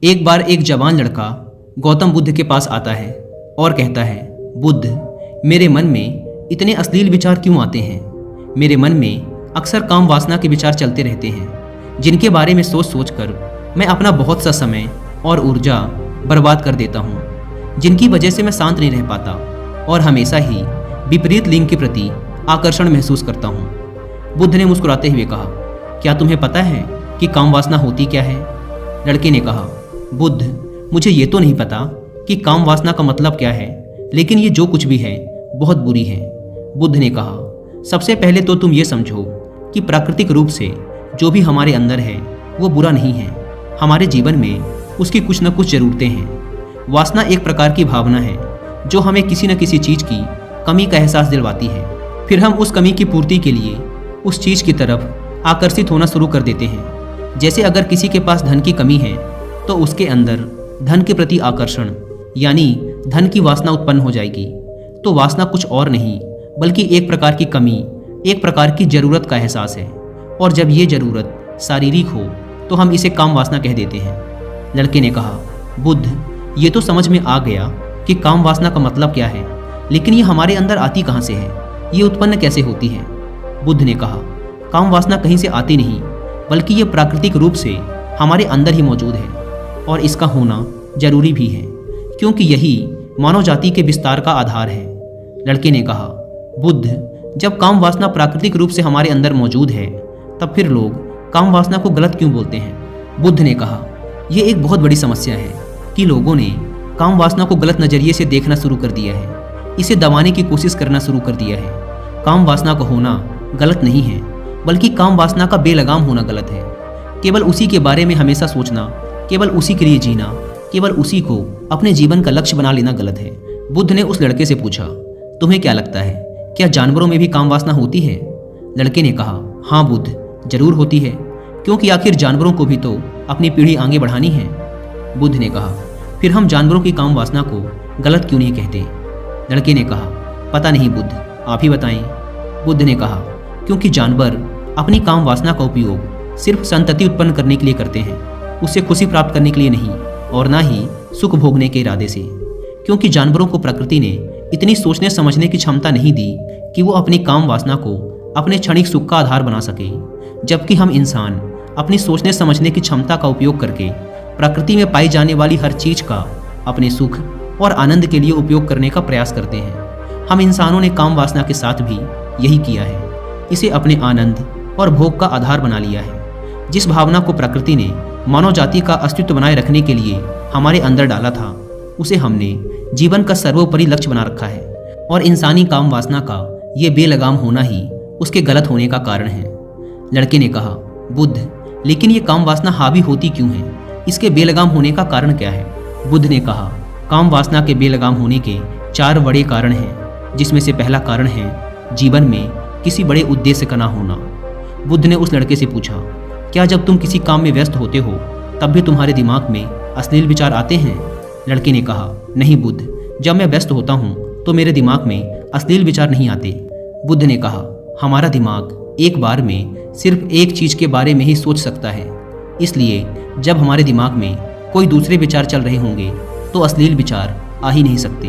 एक बार एक जवान लड़का गौतम बुद्ध के पास आता है और कहता है, बुद्ध, मेरे मन में इतने अश्लील विचार क्यों आते हैं? मेरे मन में अक्सर काम वासना के विचार चलते रहते हैं, जिनके बारे में सोच सोच कर मैं अपना बहुत सा समय और ऊर्जा बर्बाद कर देता हूँ, जिनकी वजह से मैं शांत नहीं रह पाता और हमेशा ही विपरीत लिंग के प्रति आकर्षण महसूस करता हूँ। बुद्ध ने मुस्कुराते हुए कहा, क्या तुम्हें पता है कि काम वासना होती क्या है? लड़के ने कहा, बुद्ध, मुझे ये तो नहीं पता कि काम वासना का मतलब क्या है, लेकिन ये जो कुछ भी है बहुत बुरी है। बुद्ध ने कहा, सबसे पहले तो तुम ये समझो कि प्राकृतिक रूप से जो भी हमारे अंदर है वो बुरा नहीं है। हमारे जीवन में उसकी कुछ न कुछ ज़रूरतें हैं। वासना एक प्रकार की भावना है जो हमें किसी न किसी चीज़ की कमी का एहसास दिलवाती है। फिर हम उस कमी की पूर्ति के लिए उस चीज़ की तरफ आकर्षित होना शुरू कर देते हैं। जैसे अगर किसी के पास धन की कमी है तो उसके अंदर धन के प्रति आकर्षण यानी धन की वासना उत्पन्न हो जाएगी। तो वासना कुछ और नहीं बल्कि एक प्रकार की कमी, एक प्रकार की ज़रूरत का एहसास है। और जब ये ज़रूरत शारीरिक हो तो हम इसे काम वासना कह देते हैं। लड़के ने कहा, बुद्ध, ये तो समझ में आ गया कि काम वासना का मतलब क्या है, लेकिन ये हमारे अंदर आती कहाँ से है? ये उत्पन्न कैसे होती है? बुद्ध ने कहा, काम वासना कहीं से आती नहीं बल्कि ये प्राकृतिक रूप से हमारे अंदर ही मौजूद है और इसका होना जरूरी भी है, क्योंकि यही मानव जाति के विस्तार का आधार है। लड़के ने कहा, बुद्ध, जब काम वासना प्राकृतिक रूप से हमारे अंदर मौजूद है तब फिर लोग काम वासना को गलत क्यों बोलते हैं? बुद्ध ने कहा, यह एक बहुत बड़ी समस्या है कि लोगों ने काम वासना को गलत नज़रिए से देखना शुरू कर दिया है, इसे दबाने की कोशिश करना शुरू कर दिया है। काम वासना का होना गलत नहीं है बल्कि काम वासना का बेलगाम होना गलत है। केवल उसी के बारे में हमेशा सोचना, केवल उसी के लिए जीना, केवल उसी को अपने जीवन का लक्ष्य बना लेना गलत है। बुद्ध ने उस लड़के से पूछा, तुम्हें क्या लगता है, क्या जानवरों में भी काम वासना होती है? लड़के ने कहा, हाँ बुद्ध, जरूर होती है, क्योंकि आखिर जानवरों को भी तो अपनी पीढ़ी आगे बढ़ानी है। बुद्ध ने कहा, फिर हम जानवरों की काम वासना को गलत क्यों नहीं कहते? लड़के ने कहा, पता नहीं बुद्ध, आप ही बताएं। बुद्ध ने कहा, क्योंकि जानवर अपनी काम वासना का उपयोग सिर्फ संतति उत्पन्न करने के लिए करते हैं, उससे खुशी प्राप्त करने के लिए नहीं और ना ही सुख भोगने के इरादे से। क्योंकि जानवरों को प्रकृति ने इतनी सोचने समझने की क्षमता नहीं दी कि वो अपनी काम वासना को अपने क्षणिक सुख का आधार बना सके, जबकि हम इंसान अपनी सोचने समझने की क्षमता का उपयोग करके प्रकृति में पाई जाने वाली हर चीज़ का अपने सुख और आनंद के लिए उपयोग करने का प्रयास करते हैं। हम इंसानों ने काम वासना के साथ भी यही किया है, इसे अपने आनंद और भोग का आधार बना लिया है। जिस भावना को प्रकृति ने मानव जाति का अस्तित्व बनाए रखने के लिए हमारे अंदर डाला था, उसे हमने जीवन का सर्वोपरि लक्ष्य बना रखा है और इंसानी काम वासना का ये बेलगाम होना ही उसके गलत होने का कारण है। लड़के ने कहा, बुद्ध, लेकिन ये काम वासना हावी होती क्यों है? इसके बेलगाम होने का कारण क्या है? बुद्ध ने कहा, काम वासना के बेलगाम होने के 4 बड़े कारण हैं, जिसमें से पहला कारण है जीवन में किसी बड़े उद्देश्य का ना होना। बुद्ध ने उस लड़के से पूछा, क्या जब तुम किसी काम में व्यस्त होते हो तब भी तुम्हारे दिमाग में अश्लील विचार आते हैं? लड़के ने कहा, नहीं बुद्ध, जब मैं व्यस्त होता हूँ तो मेरे दिमाग में अश्लील विचार नहीं आते। बुद्ध ने कहा, हमारा दिमाग एक बार में सिर्फ एक चीज़ के बारे में ही सोच सकता है, इसलिए जब हमारे दिमाग में कोई दूसरे विचार चल रहे होंगे तो अश्लील विचार आ ही नहीं सकते।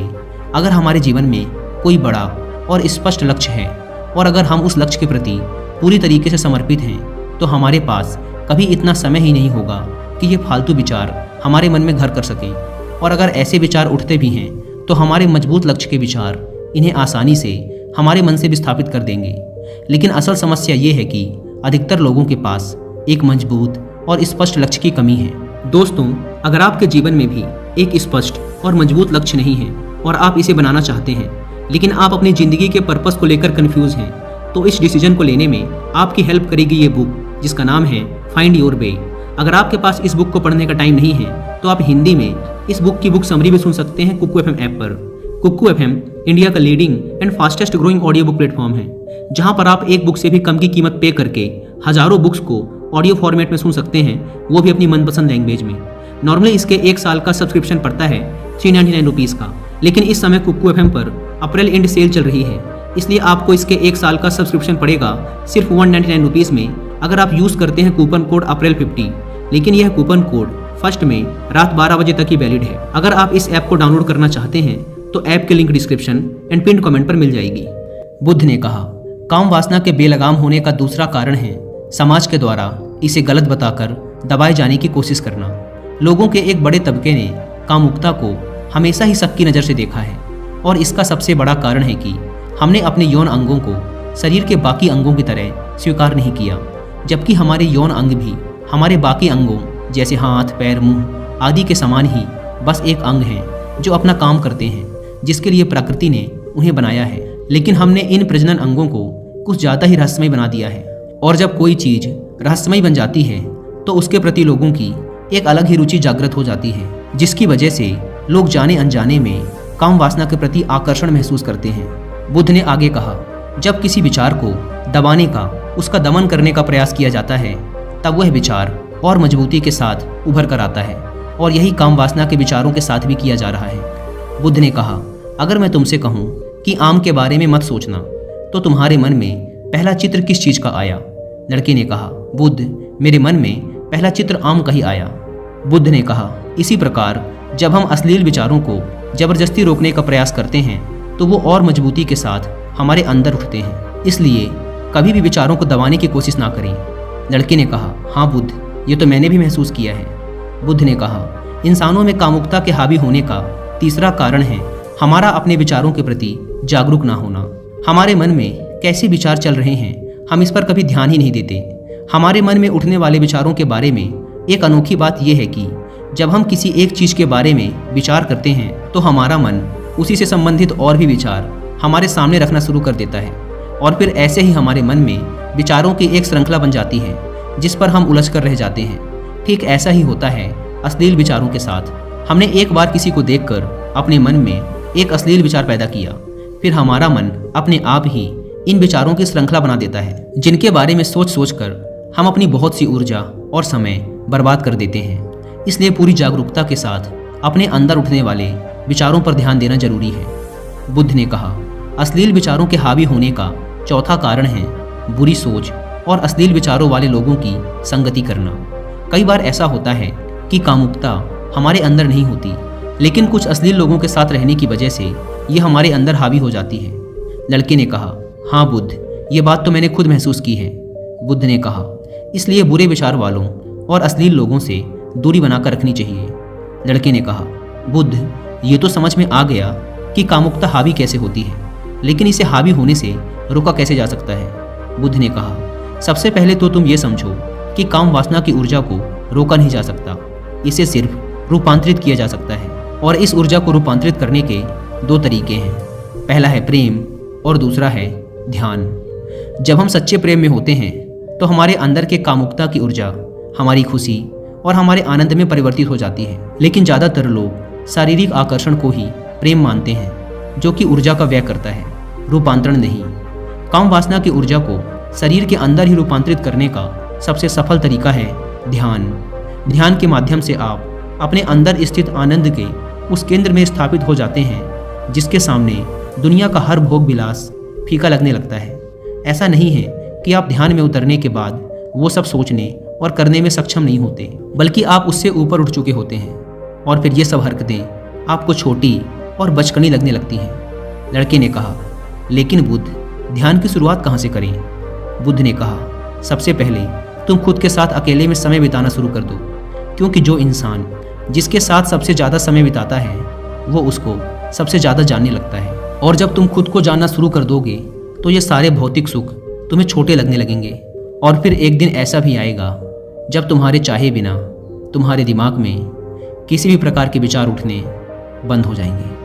अगर हमारे जीवन में कोई बड़ा और स्पष्ट लक्ष्य है और अगर हम उस लक्ष्य के प्रति पूरी तरीके से समर्पित हैं तो हमारे पास कभी इतना समय ही नहीं होगा कि ये फालतू विचार हमारे मन में घर कर सकें। और अगर ऐसे विचार उठते भी हैं तो हमारे मजबूत लक्ष्य के विचार इन्हें आसानी से हमारे मन से विस्थापित कर देंगे। लेकिन असल समस्या ये है कि अधिकतर लोगों के पास एक मजबूत और स्पष्ट लक्ष्य की कमी है। दोस्तों, अगर आपके जीवन में भी एक स्पष्ट और मजबूत लक्ष्य नहीं है और आप इसे बनाना चाहते हैं, लेकिन आप अपनी ज़िंदगी के पर्पस को लेकर कंफ्यूज हैं, तो इस डिसीजन को लेने में आपकी हेल्प करेगी ये बुक, जिसका नाम है फाइंड योर वे। अगर आपके पास इस बुक को पढ़ने का टाइम नहीं है तो आप हिंदी में इस बुक की बुक समरी भी सुन सकते हैं कुक्कू एफएम ऐप पर। कुक्कू एफएम इंडिया का leading and fastest growing audio book platform है, जहां पर आप एक बुक से भी कम की कीमत पे करके हजारों बुक्स को ऑडियो फॉर्मेट में सुन सकते हैं, वो भी अपनी मनपसंद लैंग्वेज में। नॉर्मली इसके 1 साल का सब्सक्रिप्शन पड़ता है 399 रुपीज़ का, लेकिन इस समय कुक्कू एफएम पर अप्रैल एंड सेल चल रही है, इसलिए आपको इसके 1 साल का सब्सक्रिप्शन पड़ेगा सिर्फ 199 रुपीज़ में, अगर आप यूज़ करते हैं कूपन कोड अप्रैल 50। लेकिन यह कूपन कोड फर्स्ट में रात 12 बजे तक ही वैलिड है। अगर आप इस ऐप को डाउनलोड करना चाहते हैं तो ऐप की link description and pin comment पर मिल जाएगी। बुद्ध ने कहा, काम वासना के बेलगाम होने का दूसरा कारण है समाज के द्वारा इसे गलत बताकर दबाए जाने की कोशिश करना। लोगों के एक बड़े तबके ने कामुकता को हमेशा ही शक की नज़र से देखा है और इसका सबसे बड़ा कारण है कि हमने अपने यौन अंगों को शरीर के बाकी अंगों की तरह स्वीकार नहीं किया, जबकि हमारे यौन अंग भी हमारे बाकी अंगों जैसे हाथ, पैर, मुंह आदि के समान ही बस एक अंग हैं जो अपना काम करते हैं, जिसके लिए प्रकृति ने उन्हें बनाया है। लेकिन हमने इन प्रजनन अंगों को कुछ ज़्यादा ही रहस्यमय बना दिया है और जब कोई चीज़ रहस्यमय बन जाती है तो उसके प्रति लोगों की एक अलग ही रुचि जागृत हो जाती है, जिसकी वजह से लोग जाने अनजाने में काम वासना के प्रति आकर्षण महसूस करते हैं। बुद्ध ने आगे कहा, जब किसी विचार को दबाने का, उसका दमन करने का प्रयास किया जाता है तब वह विचार और मजबूती के साथ उभर कर आता है और यही काम वासना के विचारों के साथ भी किया जा रहा है। बुद्ध ने कहा, अगर मैं तुमसे कहूँ कि आम के बारे में मत सोचना तो तुम्हारे मन में पहला चित्र किस चीज़ का आया? लड़के ने कहा, बुद्ध, मेरे मन में पहला चित्र आम का ही आया। बुद्ध ने कहा, इसी प्रकार जब हम अश्लील विचारों को जबरदस्ती रोकने का प्रयास करते हैं तो वो और मजबूती के साथ हमारे अंदर उठते हैं। इसलिए कभी भी विचारों को दबाने की कोशिश ना करें। लड़के ने कहा, हाँ बुद्ध, ये तो मैंने भी महसूस किया है। बुद्ध ने कहा, इंसानों में कामुकता के हावी होने का तीसरा कारण है हमारा अपने विचारों के प्रति जागरूक ना होना। हमारे मन में कैसे विचार चल रहे हैं हम इस पर कभी ध्यान ही नहीं देते। हमारे मन में उठने वाले विचारों के बारे में एक अनोखी बात यह है कि जब हम किसी एक चीज़ के बारे में विचार करते हैं तो हमारा मन उसी से संबंधित और भी विचार हमारे सामने रखना शुरू कर देता है और फिर ऐसे ही हमारे मन में विचारों की एक श्रृंखला बन जाती है जिस पर हम उलझ कर रह जाते हैं। ठीक ऐसा ही होता है अश्लील विचारों के साथ। हमने एक बार किसी को देखकर अपने मन में एक अश्लील विचार पैदा किया, फिर हमारा मन अपने आप ही इन विचारों की श्रृंखला बना देता है जिनके बारे में सोच सोच कर हम अपनी बहुत सी ऊर्जा और समय बर्बाद कर देते हैं। इसलिए पूरी जागरूकता के साथ अपने अंदर उठने वाले विचारों पर ध्यान देना जरूरी है। बुद्ध ने कहा, अश्लील विचारों के हावी होने का चौथा कारण है बुरी सोच और अश्लील विचारों वाले लोगों की संगति करना। कई बार ऐसा होता है कि कामुकता हमारे अंदर नहीं होती, लेकिन कुछ अश्लील लोगों के साथ रहने की वजह से ये हमारे अंदर हावी हो जाती है। लड़के ने कहा, हाँ बुद्ध, ये बात तो मैंने खुद महसूस की है। बुद्ध ने कहा, इसलिए बुरे विचार वालों और अश्लील लोगों से दूरी बनाकर रखनी चाहिए। लड़के ने कहा, बुद्ध, ये तो समझ में आ गया कि कामुकता हावी कैसे होती है, लेकिन इसे हावी होने से रोका कैसे जा सकता है? बुद्ध ने कहा, सबसे पहले तो तुम ये समझो कि काम वासना की ऊर्जा को रोका नहीं जा सकता, इसे सिर्फ रूपांतरित किया जा सकता है। और इस ऊर्जा को रूपांतरित करने के दो तरीके हैं, पहला है प्रेम और दूसरा है ध्यान। जब हम सच्चे प्रेम में होते हैं तो हमारे अंदर के कामुकता की ऊर्जा हमारी खुशी और हमारे आनंद में परिवर्तित हो जाती है। लेकिन ज़्यादातर लोग शारीरिक आकर्षण को ही प्रेम मानते हैं, जो कि ऊर्जा का व्यय करता है, रूपांतरण नहीं। काम वासना की ऊर्जा को शरीर के अंदर ही रूपांतरित करने का सबसे सफल तरीका है ध्यान। ध्यान के माध्यम से आप अपने अंदर स्थित आनंद के उस केंद्र में स्थापित हो जाते हैं जिसके सामने दुनिया का हर भोग विलास फीका लगने लगता है। ऐसा नहीं है कि आप ध्यान में उतरने के बाद वो सब सोचने और करने में सक्षम नहीं होते, बल्कि आप उससे ऊपर उठ चुके होते हैं और फिर ये सब हरकतें आपको छोटी और बचकानी लगने लगती हैं। लड़के ने कहा, लेकिन बुद्ध, ध्यान की शुरुआत कहाँ से करें? बुद्ध ने कहा, सबसे पहले तुम खुद के साथ अकेले में समय बिताना शुरू कर दो, क्योंकि जो इंसान जिसके साथ सबसे ज़्यादा समय बिताता है वो उसको सबसे ज़्यादा जानने लगता है। और जब तुम खुद को जानना शुरू कर दोगे तो ये सारे भौतिक सुख तुम्हें छोटे लगने लगेंगे। और फिर एक दिन ऐसा भी आएगा जब तुम्हारे चाहे बिना तुम्हारे दिमाग में किसी भी प्रकार के विचार उठने बंद हो जाएंगे।